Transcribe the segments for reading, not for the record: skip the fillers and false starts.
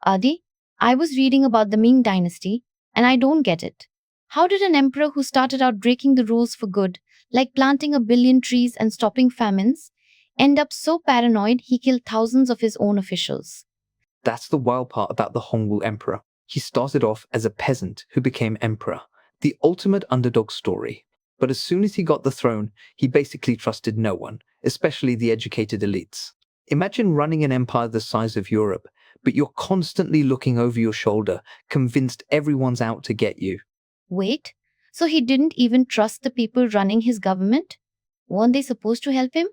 Adi, I was reading about the Ming Dynasty, and I don't get it. How did an emperor who started out breaking the rules for good, like planting a billion trees and stopping famines, end up so paranoid he killed thousands of his own officials? That's the wild part about the Hongwu Emperor. He started off as a peasant who became emperor, the ultimate underdog story. But as soon as he got the throne, he basically trusted no one, especially the educated elites. Imagine running an empire the size of Europe, but you're constantly looking over your shoulder, convinced everyone's out to get you. Wait, so he didn't even trust the people running his government? Weren't they supposed to help him?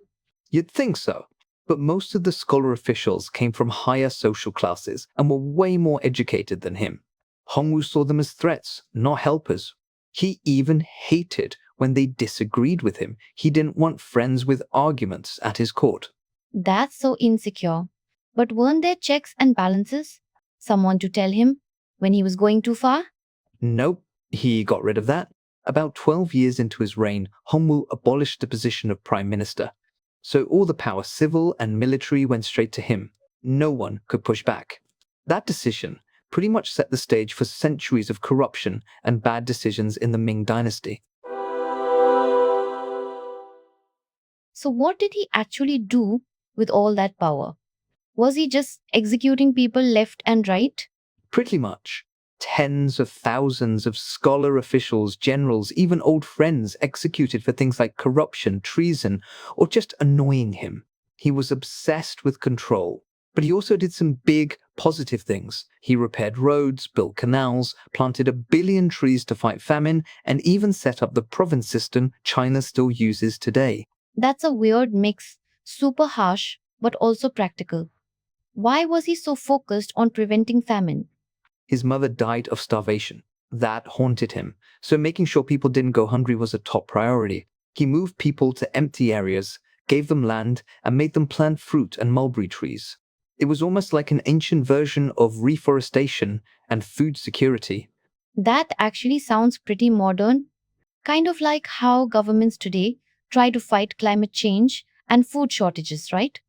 You'd think so. But most of the scholar officials came from higher social classes and were way more educated than him. Hongwu saw them as threats, not helpers. He even hated when they disagreed with him. He didn't want friends with arguments at his court. That's so insecure. But weren't there checks and balances? Someone to tell him when he was going too far? Nope, he got rid of that. About 12 years into his reign, Hongwu abolished the position of prime minister. So all the power, civil and military, went straight to him. No one could push back. That decision pretty much set the stage for centuries of corruption and bad decisions in the Ming Dynasty. So, what did he actually do with all that power? Was he just executing people left and right? Pretty much. Tens of thousands of scholar officials, generals, even old friends executed for things like corruption, treason, or just annoying him. He was obsessed with control. But he also did some big, positive things. He repaired roads, built canals, planted 1 billion trees to fight famine, and even set up the province system China still uses today. That's a weird mix, super harsh, but also practical. Why was he so focused on preventing famine? His mother died of starvation. That haunted him, so making sure people didn't go hungry was a top priority. He moved people to empty areas, gave them land, and made them plant fruit and mulberry trees. It was almost like an ancient version of reforestation and food security. That actually sounds pretty modern, kind of like how governments today try to fight climate change and food shortages, right?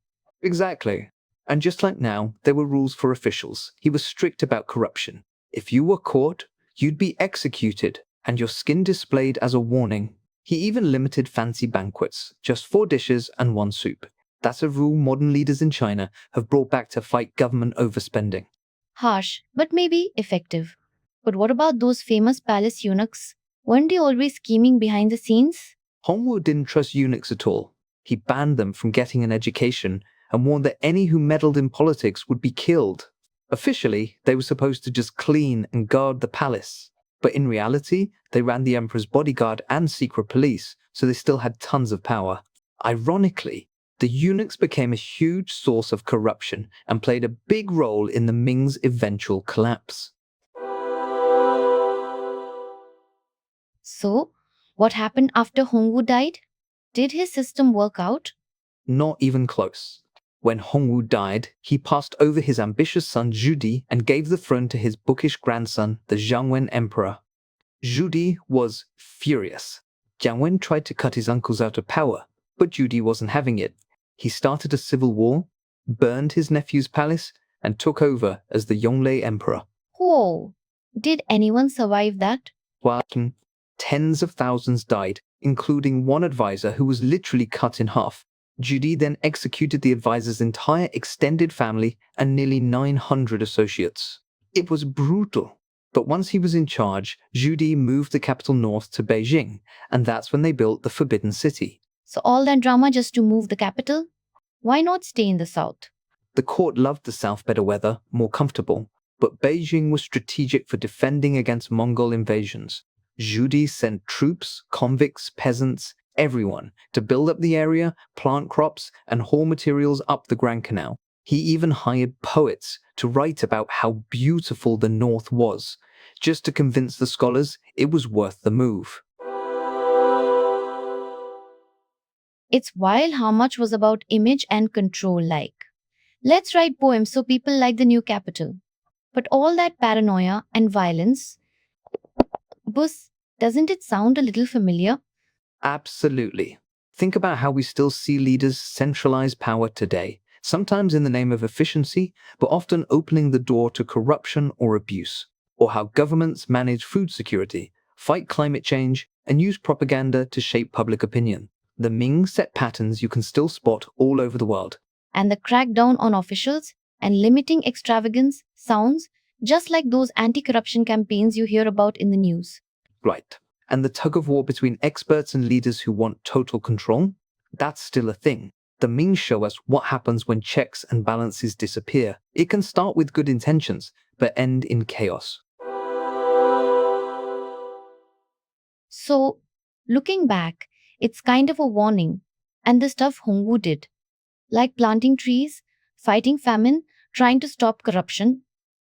Exactly. And just like now, there were rules for officials. He was strict about corruption. If you were caught, you'd be executed, and your skin displayed as a warning. He even limited fancy banquets, just 4 dishes and 1 soup. That's a rule modern leaders in China have brought back to fight government overspending. Harsh, but maybe effective. But what about those famous palace eunuchs? Weren't they always scheming behind the scenes? Hongwu didn't trust eunuchs at all. He banned them from getting an education and warned that any who meddled in politics would be killed. Officially, they were supposed to just clean and guard the palace. But in reality, they ran the emperor's bodyguard and secret police, so they still had tons of power. Ironically, the eunuchs became a huge source of corruption and played a big role in the Ming's eventual collapse. So, what happened after Hongwu died? Did his system work out? Not even close. When Hongwu died, he passed over his ambitious son Zhu and gave the throne to his bookish grandson, the Hongwu Emperor. Zhu was furious. Jiang tried to cut his uncles out of power, but Zhu wasn't having it. He started a civil war, burned his nephew's palace, and took over as the Yongle Emperor. Whoa! Did anyone survive that? While tens of thousands died, including one advisor who was literally cut in half. Zhu then executed the advisor's entire extended family and nearly 900 associates. It was brutal. But once he was in charge, Zhu moved the capital north to Beijing, and that's when they built the Forbidden City. So all that drama just to move the capital? Why not stay in the south? The court loved the south, better weather, more comfortable, but Beijing was strategic for defending against Mongol invasions. Zhu sent troops, convicts, peasants, everyone to build up the area, plant crops, and haul materials up the Grand Canal. He even hired poets to write about how beautiful the north was, just to convince the scholars it was worth the move. It's wild how much was about image and control, like, let's write poems so people like the new capital. But all that paranoia and violence, doesn't it sound a little familiar? Absolutely. Think about how we still see leaders centralize power today. sometimes in the name of efficiency, but often opening the door to corruption or abuse, or how governments manage food security, fight climate change, and use propaganda to shape public opinion. The Ming set patterns you can still spot all over the world. And the crackdown on officials and limiting extravagance sounds just like those anti-corruption campaigns you hear about in the news. Right. And the tug of war between experts and leaders who want total control? That's still a thing. The Ming show us what happens when checks and balances disappear. It can start with good intentions, but end in chaos. So, looking back, it's kind of a warning. And the stuff Hongwu did, like planting trees, fighting famine, trying to stop corruption,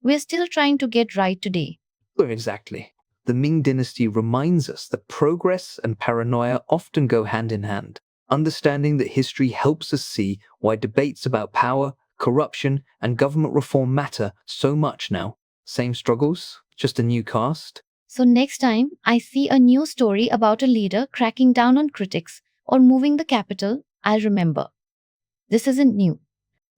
we're still trying to get right today. Exactly. The Ming Dynasty reminds us that progress and paranoia often go hand in hand. Understanding that history helps us see why debates about power, corruption, and government reform matter so much now. Same struggles, just a new cast. So next time I see a new story about a leader cracking down on critics or moving the capital, I'll remember. This isn't new.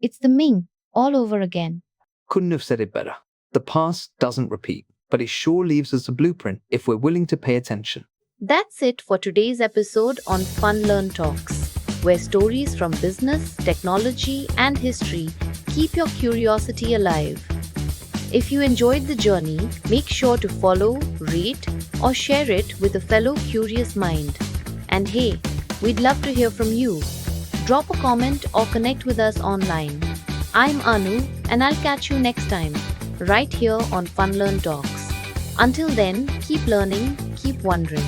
It's the Ming all over again. Couldn't have said it better. The past doesn't repeat, but it sure leaves us a blueprint if we're willing to pay attention. That's it for today's episode on Fun Learn Talks, where stories from business, technology, and history keep your curiosity alive. If you enjoyed the journey, make sure to follow, rate, or share it with a fellow curious mind. And hey, we'd love to hear from you. Drop a comment or connect with us online. I'm Anu, and I'll catch you next time, right here on Fun Learn Talks. Until then, keep learning, keep wondering.